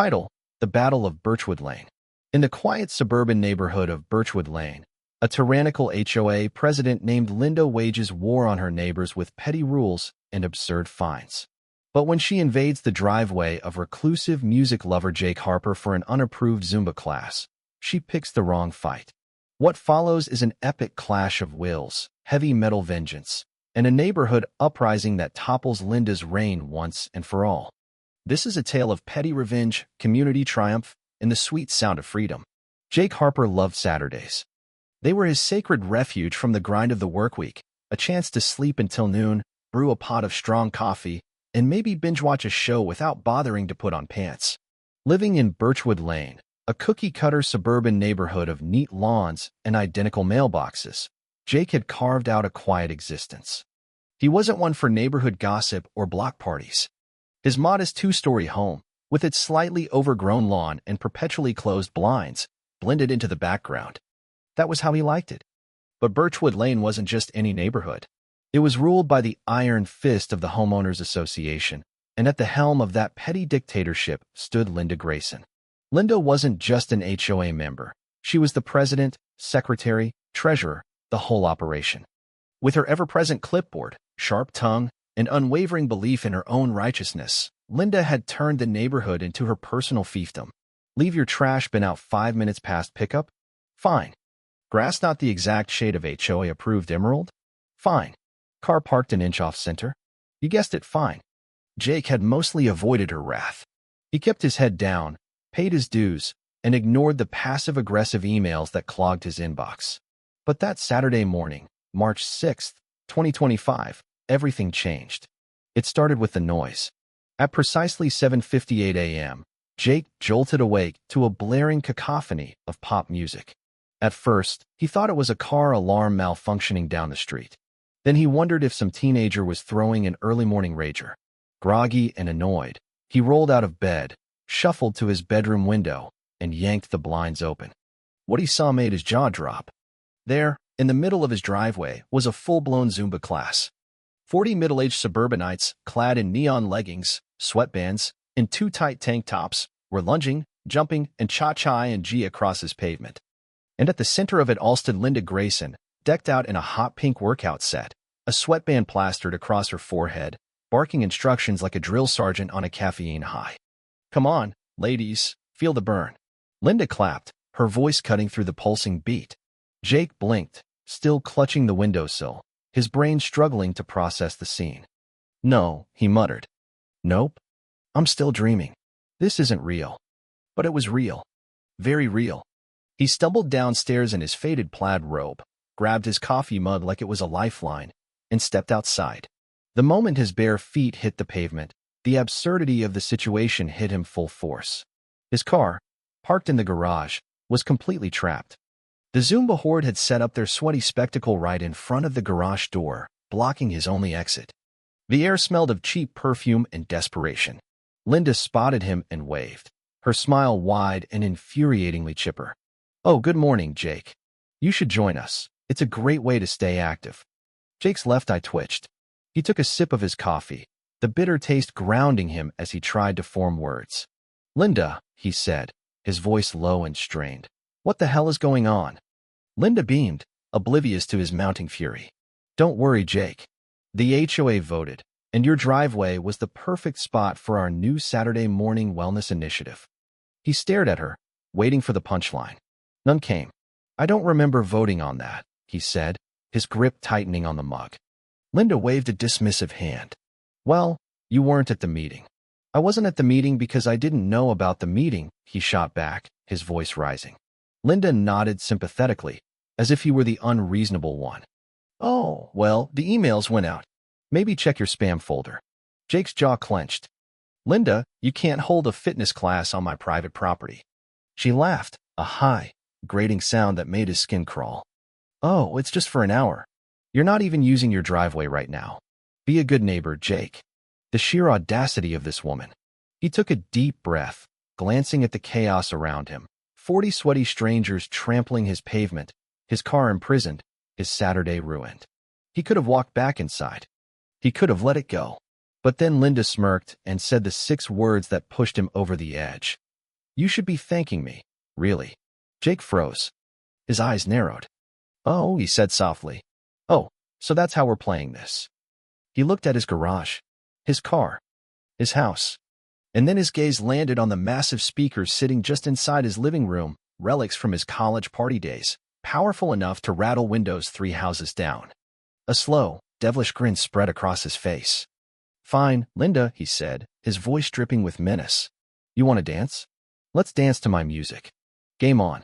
Title: The Battle of Birchwood Lane. In the quiet suburban neighborhood of Birchwood Lane, a tyrannical HOA president named Linda wages war on her neighbors with petty rules and absurd fines. But when she invades the driveway of reclusive music lover Jake Harper for an unapproved Zumba class, she picks the wrong fight. What follows is an epic clash of wills, heavy metal vengeance, and a neighborhood uprising that topples Linda's reign once and for all. This is a tale of petty revenge, community triumph, and the sweet sound of freedom. Jake Harper loved Saturdays. They were his sacred refuge from the grind of the workweek, a chance to sleep until noon, brew a pot of strong coffee, and maybe binge-watch a show without bothering to put on pants. Living in Birchwood Lane, a cookie-cutter suburban neighborhood of neat lawns and identical mailboxes, Jake had carved out a quiet existence. He wasn't one for neighborhood gossip or block parties. His modest two-story home, with its slightly overgrown lawn and perpetually closed blinds, blended into the background. That was how he liked it. But Birchwood Lane wasn't just any neighborhood. It was ruled by the iron fist of the Homeowners Association, and at the helm of that petty dictatorship stood Linda Grayson. Linda wasn't just an HOA member. She was the president, secretary, treasurer, the whole operation. With her ever-present clipboard, sharp tongue, and unwavering belief in her own righteousness, Linda had turned the neighborhood into her personal fiefdom. Leave your trash bin out 5 minutes past pickup? Fine. Grass not the exact shade of HOA-approved emerald? Fine. Car parked an inch off center? You guessed it, fine. Jake had mostly avoided her wrath. He kept his head down, paid his dues, and ignored the passive-aggressive emails that clogged his inbox. But that Saturday morning, March 6, 2025, everything changed. It started with the noise. At precisely 7:58 a.m., Jake jolted awake to a blaring cacophony of pop music. At first, he thought it was a car alarm malfunctioning down the street. Then he wondered if some teenager was throwing an early morning rager. Groggy and annoyed, he rolled out of bed, shuffled to his bedroom window, and yanked the blinds open. What he saw made his jaw drop. There, in the middle of his driveway, was a full-blown Zumba class. 40 middle-aged suburbanites, clad in neon leggings, sweatbands, and too tight tank tops, were lunging, jumping, and cha-cha-ing across his pavement. And at the center of it all stood Linda Grayson, decked out in a hot pink workout set, a sweatband plastered across her forehead, barking instructions like a drill sergeant on a caffeine high. "Come on, ladies, feel the burn." Linda clapped, her voice cutting through the pulsing beat. Jake blinked, still clutching the windowsill, his brain struggling to process the scene. "No," he muttered. "Nope. I'm still dreaming. This isn't real." But it was real. Very real. He stumbled downstairs in his faded plaid robe, grabbed his coffee mug like it was a lifeline, and stepped outside. The moment his bare feet hit the pavement, the absurdity of the situation hit him full force. His car, parked in the garage, was completely trapped. The Zumba horde had set up their sweaty spectacle right in front of the garage door, blocking his only exit. The air smelled of cheap perfume and desperation. Linda spotted him and waved, her smile wide and infuriatingly chipper. "Oh, good morning, Jake. You should join us. It's a great way to stay active." Jake's left eye twitched. He took a sip of his coffee, the bitter taste grounding him as he tried to form words. "Linda," he said, his voice low and strained. "What the hell is going on?" Linda beamed, oblivious to his mounting fury. "Don't worry, Jake. The HOA voted, and your driveway was the perfect spot for our new Saturday morning wellness initiative." He stared at her, waiting for the punchline. None came. "I don't remember voting on that," he said, his grip tightening on the mug. Linda waved a dismissive hand. "Well, you weren't at the meeting." "I wasn't at the meeting because I didn't know about the meeting," he shot back, his voice rising. Linda nodded sympathetically, as if he were the unreasonable one. "Oh, well, the emails went out. Maybe check your spam folder." Jake's jaw clenched. "Linda, you can't hold a fitness class on my private property." She laughed, a high, grating sound that made his skin crawl. "Oh, it's just for an hour. You're not even using your driveway right now. Be a good neighbor, Jake." The sheer audacity of this woman. He took a deep breath, glancing at the chaos around him. 40 sweaty strangers trampling his pavement, his car imprisoned, his Saturday ruined. He could have walked back inside. He could have let it go. But then Linda smirked and said the 6 words that pushed him over the edge. You should be thanking me. Really? Jake froze. His eyes narrowed. Oh, he said softly. Oh, so that's how we're playing this. He looked at his garage, his car, his house, and then his gaze landed on the massive speakers sitting just inside his living room, relics from his college party days, powerful enough to rattle windows 3 houses down. A slow, devilish grin spread across his face. Fine, Linda, he said, his voice dripping with menace. You want to dance? Let's dance to my music. Game on.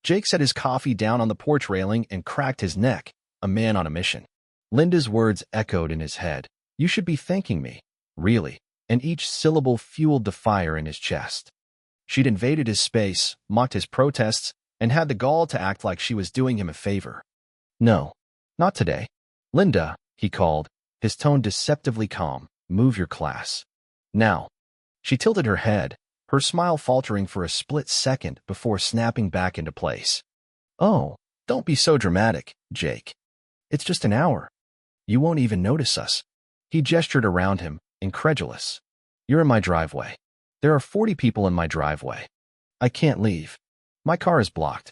Jake set his coffee down on the porch railing and cracked his neck, a man on a mission. Linda's words echoed in his head. You should be thanking me. Really. And each syllable fueled the fire in his chest. She'd invaded his space, mocked his protests, and had the gall to act like she was doing him a favor. No, not today. Linda, he called, his tone deceptively calm. Move your class. Now. She tilted her head, her smile faltering for a split second before snapping back into place. Oh, don't be so dramatic, Jake. It's just an hour. You won't even notice us. He gestured around him, incredulous. You're in my driveway. There are 40 people in my driveway. I can't leave. My car is blocked.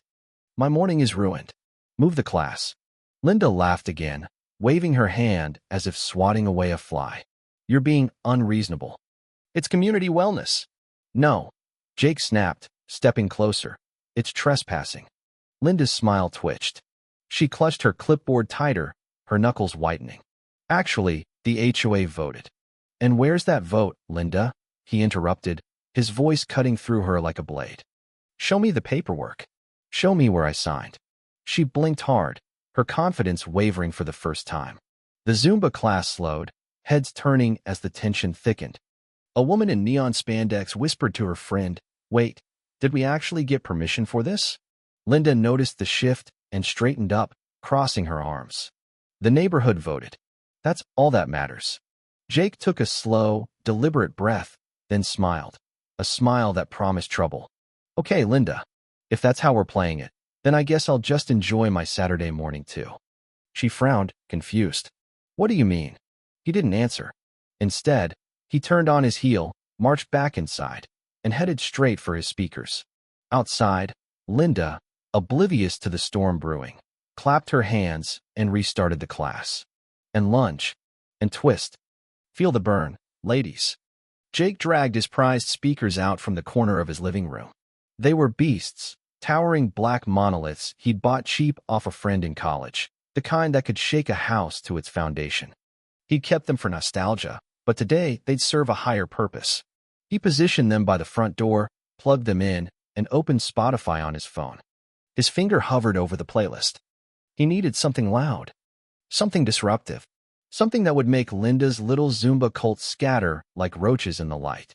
My morning is ruined. Move the class. Linda laughed again, waving her hand as if swatting away a fly. You're being unreasonable. It's community wellness. No. Jake snapped, stepping closer. It's trespassing. Linda's smile twitched. She clutched her clipboard tighter, her knuckles whitening. Actually, the HOA voted. And where's that vote, Linda? He interrupted, his voice cutting through her like a blade. Show me the paperwork. Show me where I signed. She blinked hard, her confidence wavering for the first time. The Zumba class slowed, heads turning as the tension thickened. A woman in neon spandex whispered to her friend, Wait, did we actually get permission for this? Linda noticed the shift and straightened up, crossing her arms. The neighborhood voted. That's all that matters. Jake took a slow, deliberate breath, then smiled. A smile that promised trouble. Okay, Linda. If that's how we're playing it, then I guess I'll just enjoy my Saturday morning too. She frowned, confused. What do you mean? He didn't answer. Instead, he turned on his heel, marched back inside, and headed straight for his speakers. Outside, Linda, oblivious to the storm brewing, clapped her hands and restarted the class. And lunge. And twist. Feel the burn, ladies. Jake dragged his prized speakers out from the corner of his living room. They were beasts, towering black monoliths he'd bought cheap off a friend in college, the kind that could shake a house to its foundation. He'd kept them for nostalgia, but today they'd serve a higher purpose. He positioned them by the front door, plugged them in, and opened Spotify on his phone. His finger hovered over the playlist. He needed something loud, something disruptive, something that would make Linda's little Zumba cult scatter like roaches in the light.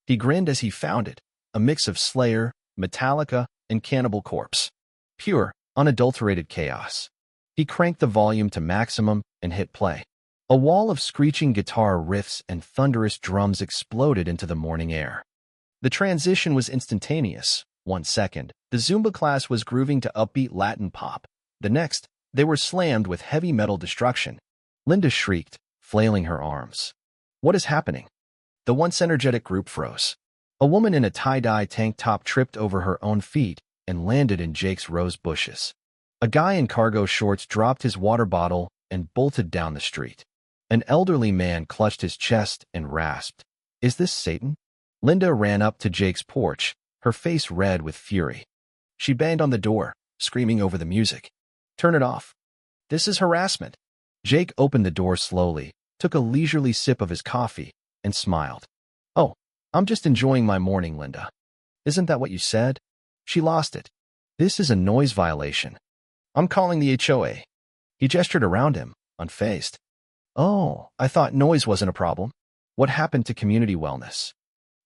He grinned as he found it, a mix of Slayer, Metallica, and Cannibal Corpse. Pure, unadulterated chaos. He cranked the volume to maximum and hit play. A wall of screeching guitar riffs and thunderous drums exploded into the morning air. The transition was instantaneous. 1 second, the Zumba class was grooving to upbeat Latin pop. The next, they were slammed with heavy metal destruction. Linda shrieked, flailing her arms. What is happening? The once energetic group froze. A woman in a tie-dye tank top tripped over her own feet and landed in Jake's rose bushes. A guy in cargo shorts dropped his water bottle and bolted down the street. An elderly man clutched his chest and rasped, Is this Satan? Linda ran up to Jake's porch, her face red with fury. She banged on the door, screaming over the music. Turn it off. This is harassment. Jake opened the door slowly, took a leisurely sip of his coffee, and smiled. Oh, I'm just enjoying my morning, Linda. Isn't that what you said? She lost it. This is a noise violation. I'm calling the HOA. He gestured around him, unfazed. Oh, I thought noise wasn't a problem. What happened to community wellness?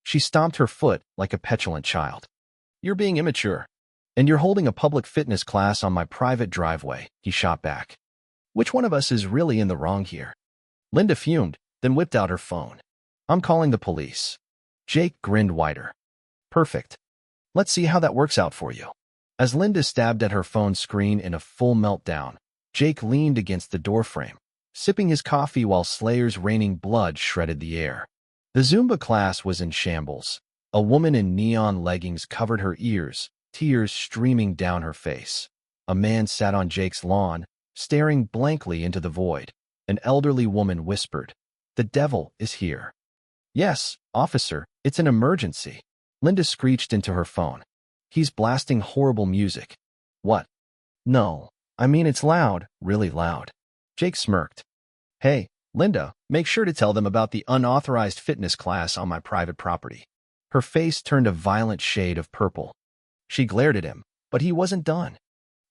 She stomped her foot like a petulant child. You're being immature. And you're holding a public fitness class on my private driveway, he shot back. Which one of us is really in the wrong here? Linda fumed, then whipped out her phone. I'm calling the police. Jake grinned wider. Perfect. Let's see how that works out for you. As Linda stabbed at her phone screen in a full meltdown, Jake leaned against the doorframe, sipping his coffee while Slayer's raining blood shredded the air. The Zumba class was in shambles. A woman in neon leggings covered her ears, tears streaming down her face. A man sat on Jake's lawn, staring blankly into the void. An elderly woman whispered, "The devil is here." "Yes, officer, it's an emergency." Linda screeched into her phone. "He's blasting horrible music." "What?" "No, I mean it's loud, really loud." Jake smirked. "Hey, Linda, make sure to tell them about the unauthorized fitness class on my private property." Her face turned a violent shade of purple. She glared at him, but he wasn't done.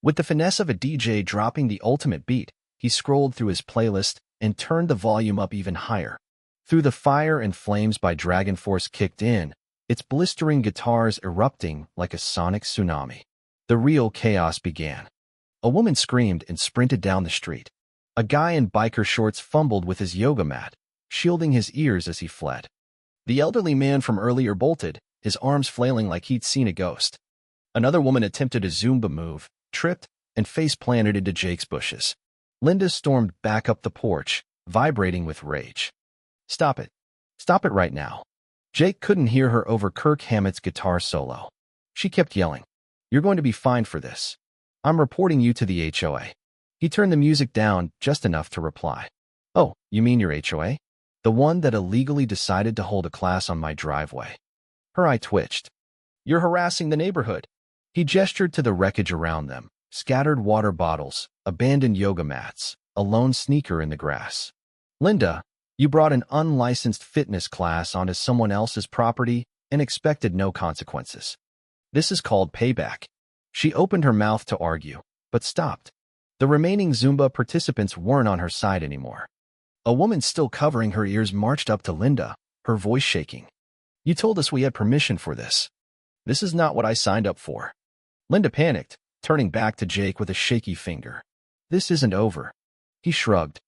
With the finesse of a DJ dropping the ultimate beat, he scrolled through his playlist and turned the volume up even higher. Through the Fire and Flames by Dragon Force kicked in, its blistering guitars erupting like a sonic tsunami. The real chaos began. A woman screamed and sprinted down the street. A guy in biker shorts fumbled with his yoga mat, shielding his ears as he fled. The elderly man from earlier bolted, his arms flailing like he'd seen a ghost. Another woman attempted a Zumba move, tripped, and face-planted into Jake's bushes. Linda stormed back up the porch, vibrating with rage. "Stop it. Stop it right now." Jake couldn't hear her over Kirk Hammett's guitar solo. She kept yelling, "You're going to be fined for this. I'm reporting you to the HOA." He turned the music down just enough to reply, "Oh, you mean your HOA? The one that illegally decided to hold a class on my driveway." Her eye twitched. "You're harassing the neighborhood." He gestured to the wreckage around them, scattered water bottles, abandoned yoga mats, a lone sneaker in the grass. "Linda, you brought an unlicensed fitness class onto someone else's property and expected no consequences. This is called payback." She opened her mouth to argue, but stopped. The remaining Zumba participants weren't on her side anymore. A woman still covering her ears marched up to Linda, her voice shaking. "You told us we had permission for this. This is not what I signed up for." Linda panicked, turning back to Jake with a shaky finger. "This isn't over." He shrugged.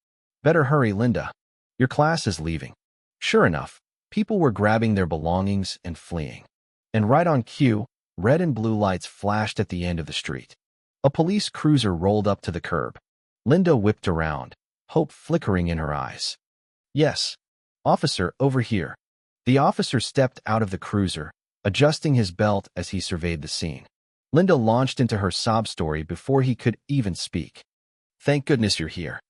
"Better hurry, Linda. Your class is leaving." Sure enough, people were grabbing their belongings and fleeing. And right on cue, red and blue lights flashed at the end of the street. A police cruiser rolled up to the curb. Linda whipped around, hope flickering in her eyes. "Yes. Officer, over here." The officer stepped out of the cruiser, adjusting his belt as he surveyed the scene. Linda launched into her sob story before he could even speak. "Thank goodness you're here.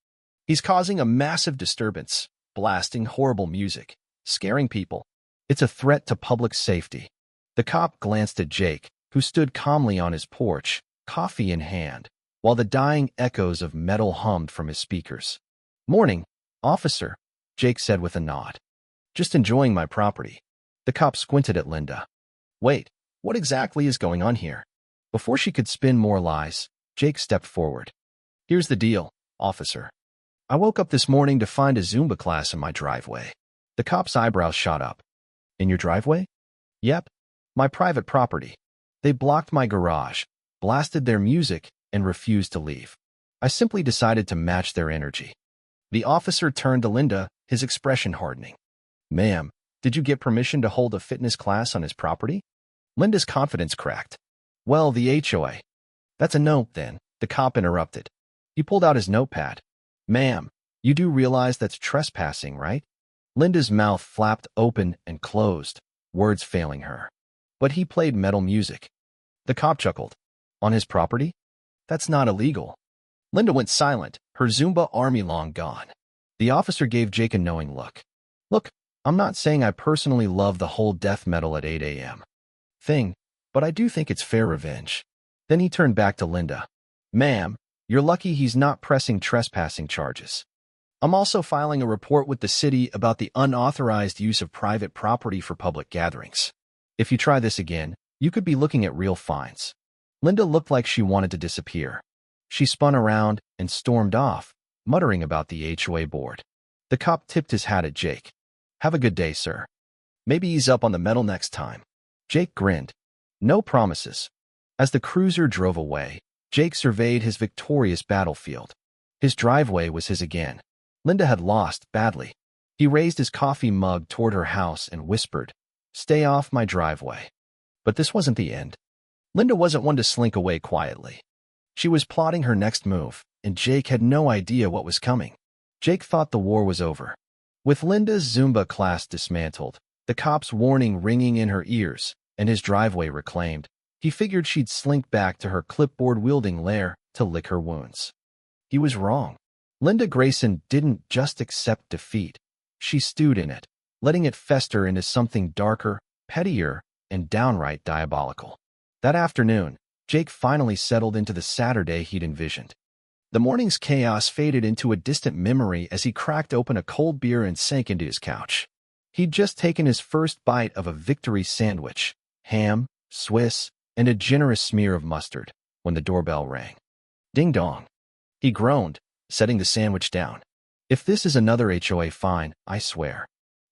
He's causing a massive disturbance, blasting horrible music, scaring people. It's a threat to public safety." The cop glanced at Jake, who stood calmly on his porch, coffee in hand, while the dying echoes of metal hummed from his speakers. "Morning, officer," Jake said with a nod. "Just enjoying my property." The cop squinted at Linda. "Wait, what exactly is going on here?" Before she could spin more lies, Jake stepped forward. "Here's the deal, officer. I woke up this morning to find a Zumba class in my driveway." The cop's eyebrows shot up. "In your driveway?" "Yep. My private property. They blocked my garage, blasted their music, and refused to leave. I simply decided to match their energy." The officer turned to Linda, his expression hardening. "Ma'am, did you get permission to hold a fitness class on his property?" Linda's confidence cracked. "Well, the HOA." "That's a no, then," the cop interrupted. He pulled out his notepad. "Ma'am, you do realize that's trespassing, right?" Linda's mouth flapped open and closed, words failing her. "But he played metal music." The cop chuckled. "On his property? That's not illegal." Linda went silent, her Zumba army long gone. The officer gave Jake a knowing look. "Look, I'm not saying I personally love the whole death metal at 8 a.m. thing, but I do think it's fair revenge." Then he turned back to Linda. "Ma'am, you're lucky he's not pressing trespassing charges. I'm also filing a report with the city about the unauthorized use of private property for public gatherings. If you try this again, you could be looking at real fines." Linda looked like she wanted to disappear. She spun around and stormed off, muttering about the HOA board. The cop tipped his hat at Jake. "Have a good day, sir. Maybe ease up on the metal next time." Jake grinned. No promises. As the cruiser drove away, Jake surveyed his victorious battlefield. His driveway was his again. Linda had lost badly. He raised his coffee mug toward her house and whispered, "Stay off my driveway." But this wasn't the end. Linda wasn't one to slink away quietly. She was plotting her next move, and Jake had no idea what was coming. Jake thought the war was over. With Linda's Zumba class dismantled, the cop's warning ringing in her ears, and his driveway reclaimed. He figured she'd slink back to her clipboard-wielding lair to lick her wounds. He was wrong. Linda Grayson didn't just accept defeat. She stewed in it, letting it fester into something darker, pettier, and downright diabolical. That afternoon, Jake finally settled into the Saturday he'd envisioned. The morning's chaos faded into a distant memory as he cracked open a cold beer and sank into his couch. He'd just taken his first bite of a victory sandwich, ham, Swiss, and a generous smear of mustard, when the doorbell rang. Ding dong. He groaned, setting the sandwich down. If this is another HOA fine, I swear.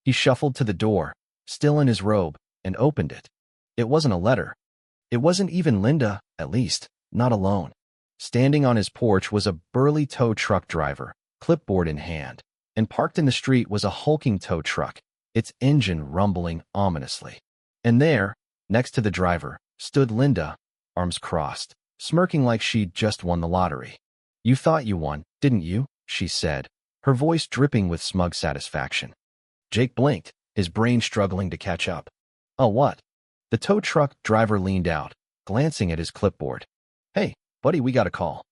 He shuffled to the door, still in his robe, and opened it. It wasn't a letter. It wasn't even Linda, at least, not alone. Standing on his porch was a burly tow truck driver, clipboard in hand, and parked in the street was a hulking tow truck, its engine rumbling ominously. And there, next to the driver, stood Linda, arms crossed, smirking like she'd just won the lottery. "You thought you won, didn't you?" she said, her voice dripping with smug satisfaction. Jake blinked, his brain struggling to catch up. "Oh, what?" The tow truck driver leaned out, glancing at his clipboard. "Hey, buddy, we got a call.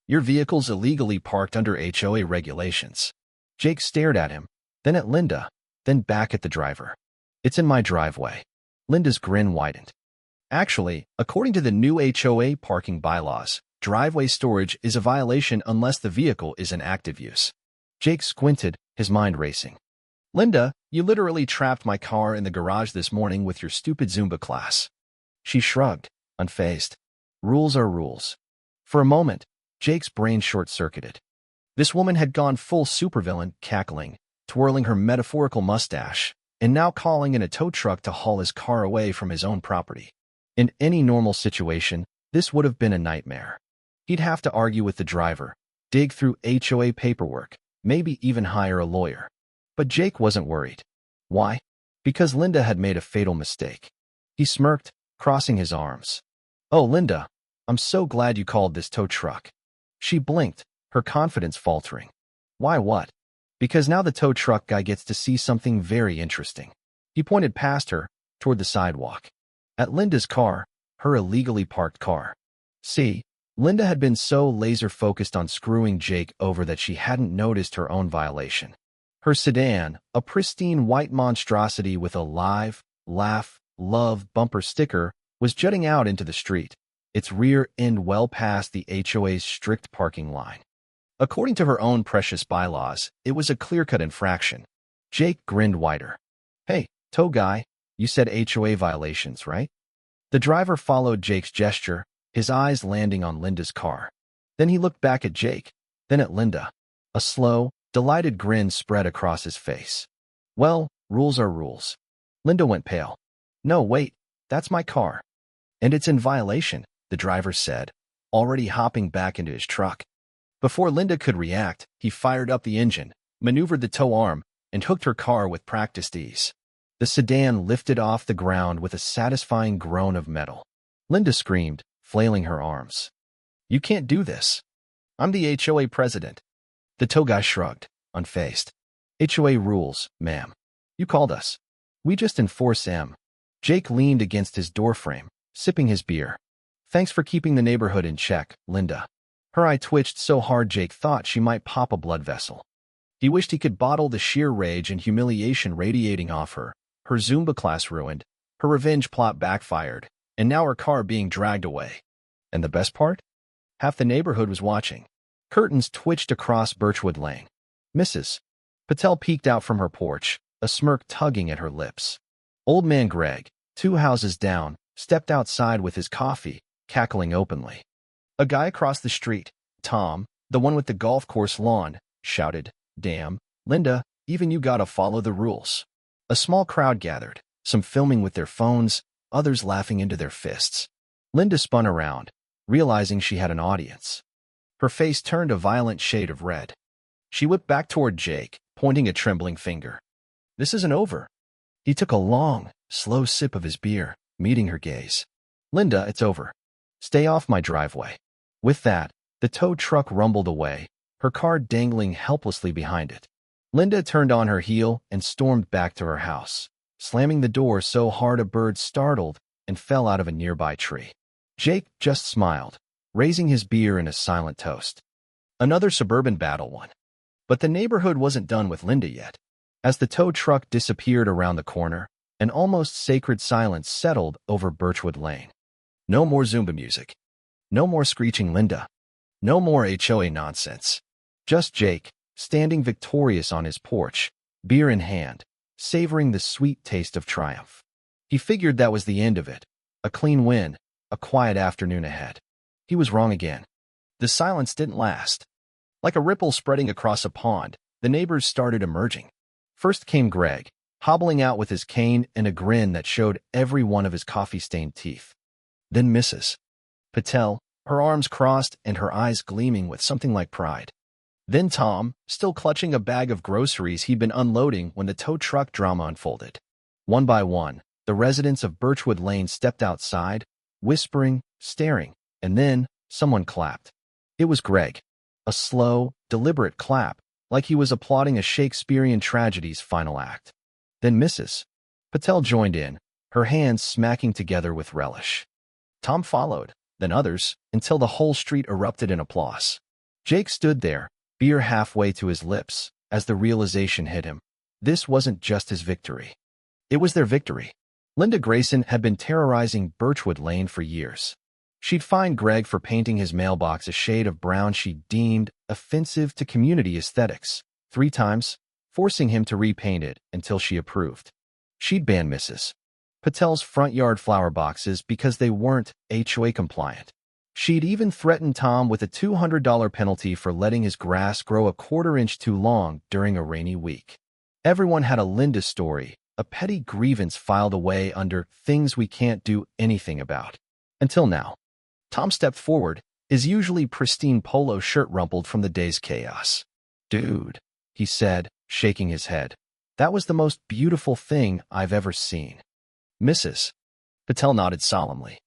Your vehicle's illegally parked under HOA regulations." Jake stared at him, then at Linda, then back at the driver. "It's in my driveway." Linda's grin widened. "Actually, according to the new HOA parking bylaws, driveway storage is a violation unless the vehicle is in active use." Jake squinted, his mind racing. "Linda, you literally trapped my car in the garage this morning with your stupid Zumba class." She shrugged, unfazed. Rules are rules. For a moment, Jake's brain short-circuited. This woman had gone full supervillain, cackling, twirling her metaphorical mustache, and now calling in a tow truck to haul his car away from his own property. In any normal situation, this would have been a nightmare. He'd have to argue with the driver, dig through HOA paperwork, maybe even hire a lawyer. But Jake wasn't worried. Why? Because Linda had made a fatal mistake. He smirked, crossing his arms. "Oh, Linda, I'm so glad you called this tow truck." She blinked, her confidence faltering. "Why what?" "Because now the tow truck guy gets to see something very interesting." He pointed past her, toward the sidewalk. At Linda's car, her illegally parked car. See, Linda had been so laser-focused on screwing Jake over that she hadn't noticed her own violation. Her sedan, a pristine white monstrosity with a live, laugh, love bumper sticker, was jutting out into the street, its rear end well past the HOA's strict parking line. According to her own precious bylaws, it was a clear-cut infraction. Jake grinned wider. "Hey, tow guy, you said HOA violations, right?" The driver followed Jake's gesture, his eyes landing on Linda's car. Then he looked back at Jake, then at Linda. A slow, delighted grin spread across his face. "Well, rules are rules." Linda went pale. "No, wait, that's my car." "And it's in violation," the driver said, already hopping back into his truck. Before Linda could react, he fired up the engine, maneuvered the tow arm, and hooked her car with practiced ease. The sedan lifted off the ground with a satisfying groan of metal. Linda screamed, flailing her arms. "You can't do this. I'm the HOA president." The tow guy shrugged, unfazed. "HOA rules, ma'am. You called us. We just enforce them." Jake leaned against his doorframe, sipping his beer. "Thanks for keeping the neighborhood in check, Linda." Her eye twitched so hard Jake thought she might pop a blood vessel. He wished he could bottle the sheer rage and humiliation radiating off her. Her Zumba class ruined, her revenge plot backfired, and now her car being dragged away. And the best part? Half the neighborhood was watching. Curtains twitched across Birchwood Lane. "Mrs. Patel peeked out from her porch, a smirk tugging at her lips. Old man Greg, 2 houses down, stepped outside with his coffee, cackling openly. A guy across the street, Tom, the one with the golf course lawn, shouted, "Damn, Linda, even you gotta follow the rules." A small crowd gathered, some filming with their phones, others laughing into their fists. Linda spun around, realizing she had an audience. Her face turned a violent shade of red. She whipped back toward Jake, pointing a trembling finger. "This isn't over." He took a long, slow sip of his beer, meeting her gaze. "Linda, it's over. Stay off my driveway." With that, the tow truck rumbled away, her car dangling helplessly behind it. Linda turned on her heel and stormed back to her house, slamming the door so hard a bird startled and fell out of a nearby tree. Jake just smiled, raising his beer in a silent toast. Another suburban battle won. But the neighborhood wasn't done with Linda yet. As the tow truck disappeared around the corner, an almost sacred silence settled over Birchwood Lane. No more Zumba music. No more screeching Linda. No more HOA nonsense. Just Jake, standing victorious on his porch, beer in hand, savoring the sweet taste of triumph. He figured that was the end of it. A clean win, a quiet afternoon ahead. He was wrong again. The silence didn't last. Like a ripple spreading across a pond, the neighbors started emerging. First came Greg, hobbling out with his cane and a grin that showed every one of his coffee-stained teeth. Then Mrs. Patel, her arms crossed and her eyes gleaming with something like pride. Then Tom, still clutching a bag of groceries he'd been unloading when the tow truck drama unfolded. One by one, the residents of Birchwood Lane stepped outside, whispering, staring, and then someone clapped. It was Greg. A slow, deliberate clap, like he was applauding a Shakespearean tragedy's final act. Then Mrs. Patel joined in, her hands smacking together with relish. Tom followed, then others, until the whole street erupted in applause. Jake stood there, beer halfway to his lips, as the realization hit him. This wasn't just his victory. It was their victory. Linda Grayson had been terrorizing Birchwood Lane for years. She'd fined Greg for painting his mailbox a shade of brown she deemed offensive to community aesthetics 3 times, forcing him to repaint it until she approved. She'd banned Mrs. Patel's front yard flower boxes because they weren't HOA compliant. She'd even threatened Tom with a $200 penalty for letting his grass grow a quarter-inch too long during a rainy week. Everyone had a Linda story, a petty grievance filed away under things we can't do anything about. Until now. Tom stepped forward, his usually pristine polo shirt rumpled from the day's chaos. "Dude," he said, shaking his head. "That was the most beautiful thing I've ever seen." Mrs. Patel nodded solemnly.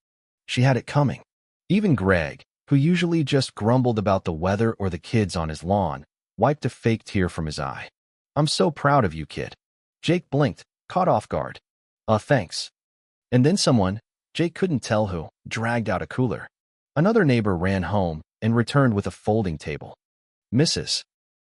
She had it coming. Even Greg, who usually just grumbled about the weather or the kids on his lawn, wiped a fake tear from his eye. "I'm so proud of you, kid." Jake blinked, caught off guard. Thanks." And then someone, Jake couldn't tell who, dragged out a cooler. Another neighbor ran home and returned with a folding table. Mrs.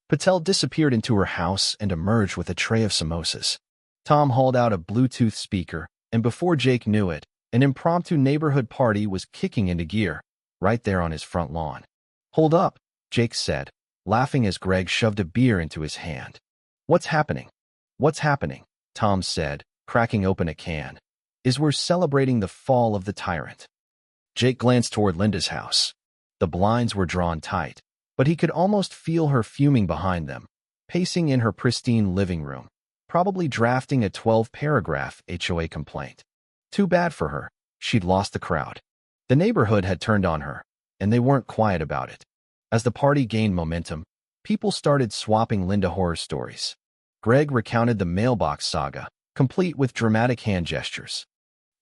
Patel disappeared into her house and emerged with a tray of samosas. Tom hauled out a Bluetooth speaker, and before Jake knew it, an impromptu neighborhood party was kicking into gear, right there on his front lawn. "Hold up," Jake said, laughing as Greg shoved a beer into his hand. "What's happening?" "What's happening?" Tom said, cracking open a can. "Is we're celebrating the fall of the tyrant." Jake glanced toward Linda's house. The blinds were drawn tight, but he could almost feel her fuming behind them, pacing in her pristine living room, probably drafting a 12-paragraph HOA complaint. Too bad for her. She'd lost the crowd. The neighborhood had turned on her, and they weren't quiet about it. As the party gained momentum, people started swapping Linda horror stories. Greg recounted the mailbox saga, complete with dramatic hand gestures.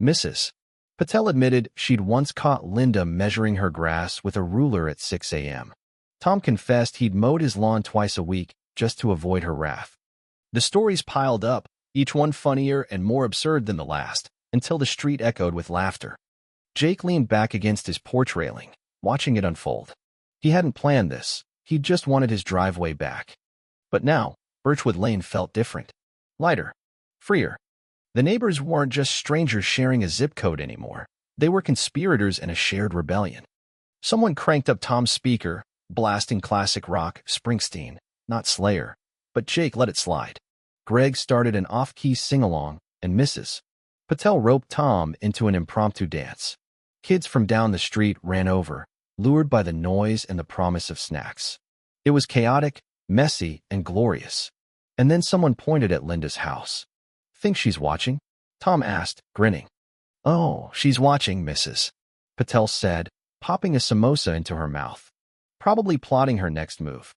Mrs. Patel admitted she'd once caught Linda measuring her grass with a ruler at 6 a.m. Tom confessed he'd mowed his lawn twice a week just to avoid her wrath. The stories piled up, each one funnier and more absurd than the last, until the street echoed with laughter. Jake leaned back against his porch railing, watching it unfold. He hadn't planned this. He'd just wanted his driveway back. But now, Birchwood Lane felt different. Lighter. Freer. The neighbors weren't just strangers sharing a zip code anymore. They were conspirators in a shared rebellion. Someone cranked up Tom's speaker, blasting classic rock, Springsteen, not Slayer. But Jake let it slide. Greg started an off-key sing-along, and Mrs. Patel roped Tom into an impromptu dance. Kids from down the street ran over, lured by the noise and the promise of snacks. It was chaotic, messy, and glorious. And then someone pointed at Linda's house. "Think she's watching?" Tom asked, grinning. "Oh, she's watching," Mrs. Patel said, popping a samosa into her mouth. "Probably plotting her next move."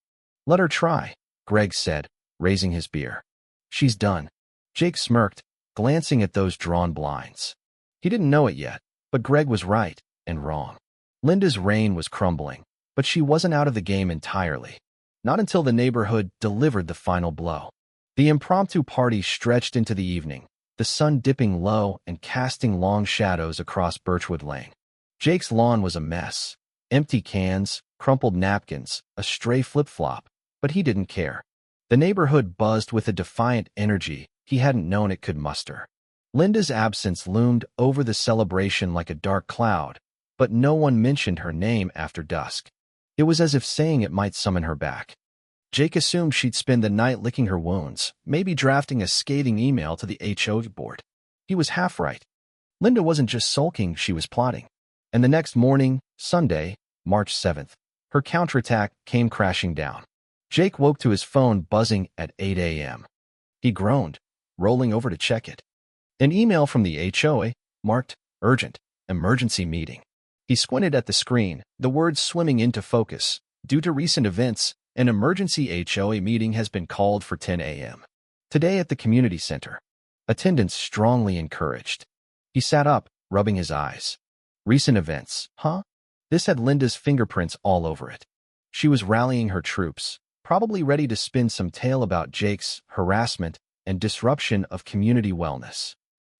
"Let her try," Greg said, raising his beer. "She's done." Jake smirked, glancing at those drawn blinds. He didn't know it yet, but Greg was right and wrong. Linda's reign was crumbling, but she wasn't out of the game entirely. Not until the neighborhood delivered the final blow. The impromptu party stretched into the evening, the sun dipping low and casting long shadows across Birchwood Lane. Jake's lawn was a mess. Empty cans, crumpled napkins, a stray flip-flop, but he didn't care. The neighborhood buzzed with a defiant energy he hadn't known it could muster. Linda's absence loomed over the celebration like a dark cloud, but no one mentioned her name after dusk. It was as if saying it might summon her back. Jake assumed she'd spend the night licking her wounds, maybe drafting a scathing email to the HOA board. He was half right. Linda wasn't just sulking, she was plotting. And the next morning, Sunday, March 7th, her counterattack came crashing down. Jake woke to his phone buzzing at 8 a.m. He groaned, rolling over to check it. An email from the HOA, marked Urgent, Emergency Meeting. He squinted at the screen, the words swimming into focus. Due to recent events, an emergency HOA meeting has been called for 10 a.m. today at the community center. Attendance strongly encouraged. He sat up, rubbing his eyes. Recent events, huh? This had Linda's fingerprints all over it. She was rallying her troops, probably ready to spin some tale about Jake's harassment and disruption of community wellness.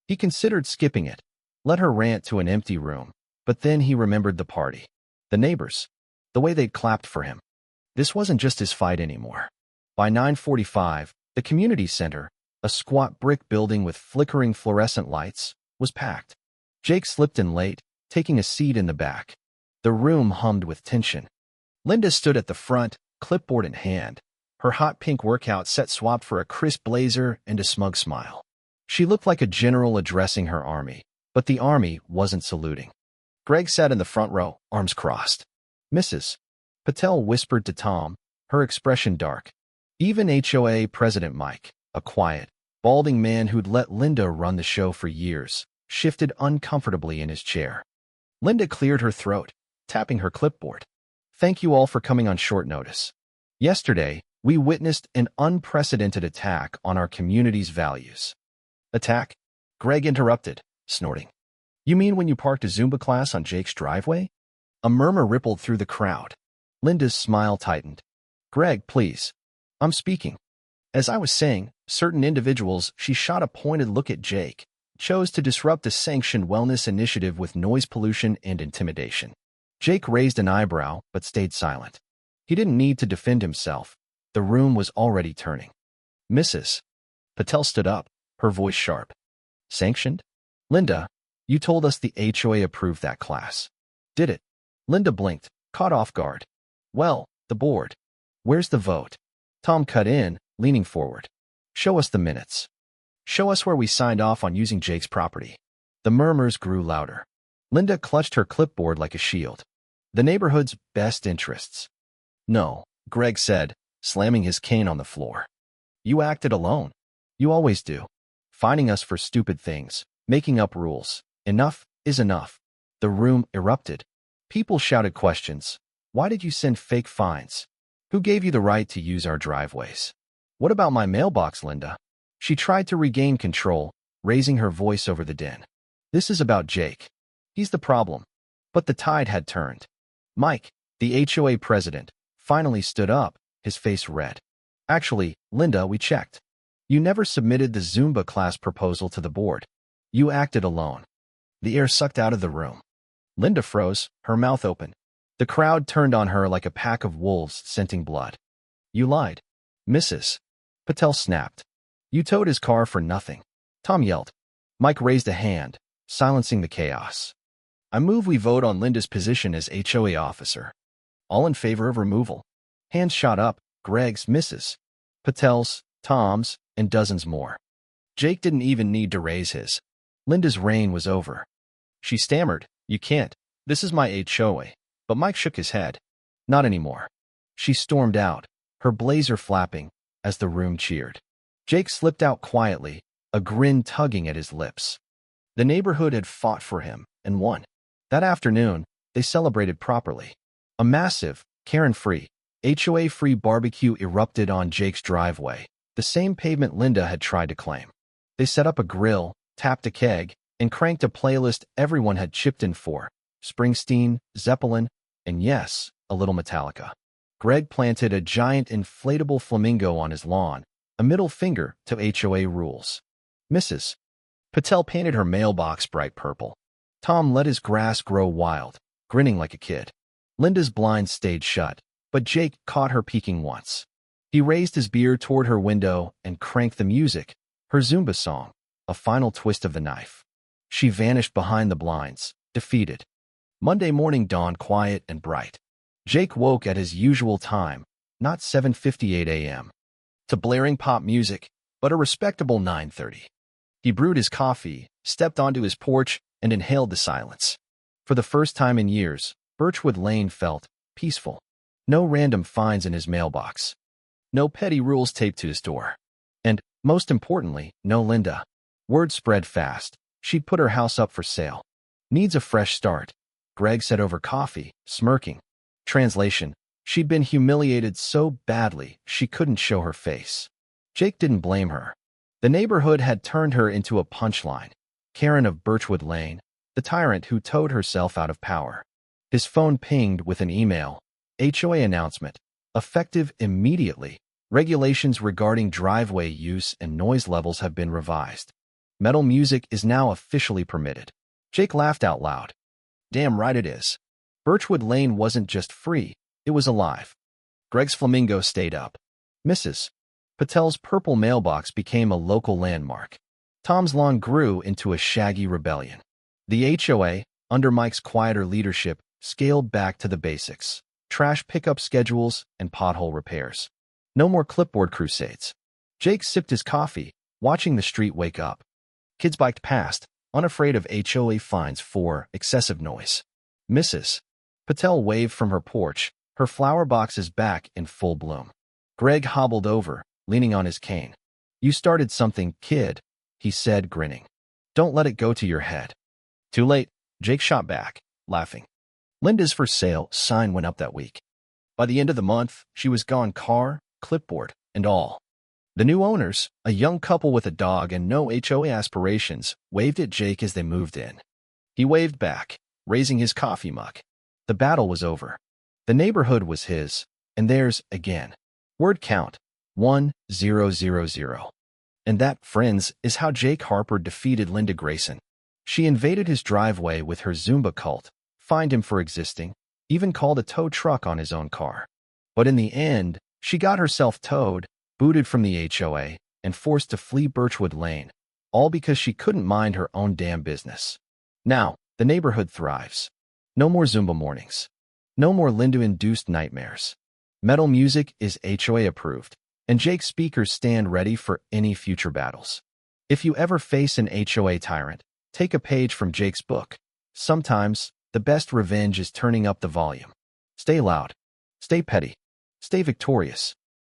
He considered skipping it, let her rant to an empty room, but then he remembered the party. The neighbors. The way they'd clapped for him. This wasn't just his fight anymore. By 9:45, the community center, a squat brick building with flickering fluorescent lights, was packed. Jake slipped in late, taking a seat in the back. The room hummed with tension. Linda stood at the front, clipboard in hand, her hot pink workout set swapped for a crisp blazer and a smug smile. She looked like a general addressing her army, but the army wasn't saluting. Greg sat in the front row, arms crossed. Mrs. Patel whispered to Tom, her expression dark. Even HOA President Mike, a quiet, balding man who'd let Linda run the show for years, shifted uncomfortably in his chair. Linda cleared her throat, tapping her clipboard. Thank you all for coming on short notice. Yesterday, we witnessed an unprecedented attack on our community's values. Attack? Greg interrupted, snorting. You mean when you parked a Zumba class on Jake's driveway? A murmur rippled through the crowd. Linda's smile tightened. Greg, please. I'm speaking. As I was saying, certain individuals, she shot a pointed look at Jake, chose to disrupt a sanctioned wellness initiative with noise pollution and intimidation. Jake raised an eyebrow, but stayed silent. He didn't need to defend himself. The room was already turning. Mrs. Patel stood up, her voice sharp. Sanctioned? Linda, you told us the HOA approved that class. Did it? Linda blinked, caught off guard. Well, the board. Where's the vote? Tom cut in, leaning forward. Show us the minutes. Show us where we signed off on using Jake's property. The murmurs grew louder. Linda clutched her clipboard like a shield. The neighborhood's best interests. No, Greg said, slamming his cane on the floor. You acted alone. You always do. Fining us for stupid things, making up rules. Enough is enough. The room erupted. People shouted questions. Why did you send fake fines? Who gave you the right to use our driveways? What about my mailbox, Linda? She tried to regain control, raising her voice over the din. This is about Jake. He's the problem. But the tide had turned. Mike, the HOA president, finally stood up, his face red. Actually, Linda, we checked. You never submitted the Zumba class proposal to the board. You acted alone. The air sucked out of the room. Linda froze, her mouth open. The crowd turned on her like a pack of wolves scenting blood. You lied. Mrs. Patel snapped. You towed his car for nothing. Tom yelled. Mike raised a hand, silencing the chaos. I move we vote on Linda's position as HOA officer. All in favor of removal. Hands shot up, Greg's, Mrs. Patel's, Tom's, and dozens more. Jake didn't even need to raise his. Linda's reign was over. She stammered, You can't. This is my HOA. But Mike shook his head. Not anymore. She stormed out, her blazer flapping, as the room cheered. Jake slipped out quietly, a grin tugging at his lips. The neighborhood had fought for him, and won. That afternoon, they celebrated properly. A massive, Karen-free, HOA-free barbecue erupted on Jake's driveway, the same pavement Linda had tried to claim. They set up a grill, tapped a keg, and cranked a playlist everyone had chipped in for. Springsteen, Zeppelin, and yes, a little Metallica. Greg planted a giant inflatable flamingo on his lawn, a middle finger to HOA rules. Mrs. Patel painted her mailbox bright purple. Tom let his grass grow wild, grinning like a kid. Linda's blinds stayed shut, but Jake caught her peeking once. He raised his beard toward her window and cranked the music, her Zumba song, a final twist of the knife. She vanished behind the blinds, defeated. Monday morning dawned quiet and bright. Jake woke at his usual time, not 7:58 a.m., to blaring pop music, but a respectable 9:30. He brewed his coffee, stepped onto his porch, and inhaled the silence. For the first time in years, Birchwood Lane felt peaceful. No random finds in his mailbox. No petty rules taped to his door. And, most importantly, no Linda. Word spread fast. She'd put her house up for sale. Needs a fresh start, Greg said over coffee, smirking. Translation: she'd been humiliated so badly she couldn't show her face. Jake didn't blame her. The neighborhood had turned her into a punchline. Karen of Birchwood Lane, the tyrant who towed herself out of power. His phone pinged with an email. HOA announcement. Effective immediately. Regulations regarding driveway use and noise levels have been revised. Metal music is now officially permitted. Jake laughed out loud. Damn right it is. Birchwood Lane wasn't just free, it was alive. Greg's flamingo stayed up. Mrs. Patel's purple mailbox became a local landmark. Tom's lawn grew into a shaggy rebellion. The HOA, under Mike's quieter leadership, scaled back to the basics: trash pickup schedules and pothole repairs. No more clipboard crusades. Jake sipped his coffee, watching the street wake up. Kids biked past, unafraid of HOA fines for excessive noise. Mrs. Patel waved from her porch, her flower boxes back in full bloom. Greg hobbled over, leaning on his cane. You started something, kid, he said, grinning. Don't let it go to your head. Too late, Jake shot back, laughing. Linda's for sale sign went up that week. By the end of the month, she was gone, car, clipboard, and all. The new owners, a young couple with a dog and no HOA aspirations, waved at Jake as they moved in. He waved back, raising his coffee mug. The battle was over. The neighborhood was his, and theirs again. Word count: 1000. And that, friends, is how Jake Harper defeated Linda Grayson. She invaded his driveway with her Zumba cult, fined him for existing, even called a tow truck on his own car. But in the end, she got herself towed, booted from the HOA, and forced to flee Birchwood Lane, all because she couldn't mind her own damn business. Now, the neighborhood thrives. No more Zumba mornings. No more Linda-induced nightmares. Metal music is HOA approved, and Jake's speakers stand ready for any future battles. If you ever face an HOA tyrant, take a page from Jake's book. Sometimes, the best revenge is turning up the volume. Stay loud. Stay petty. Stay victorious.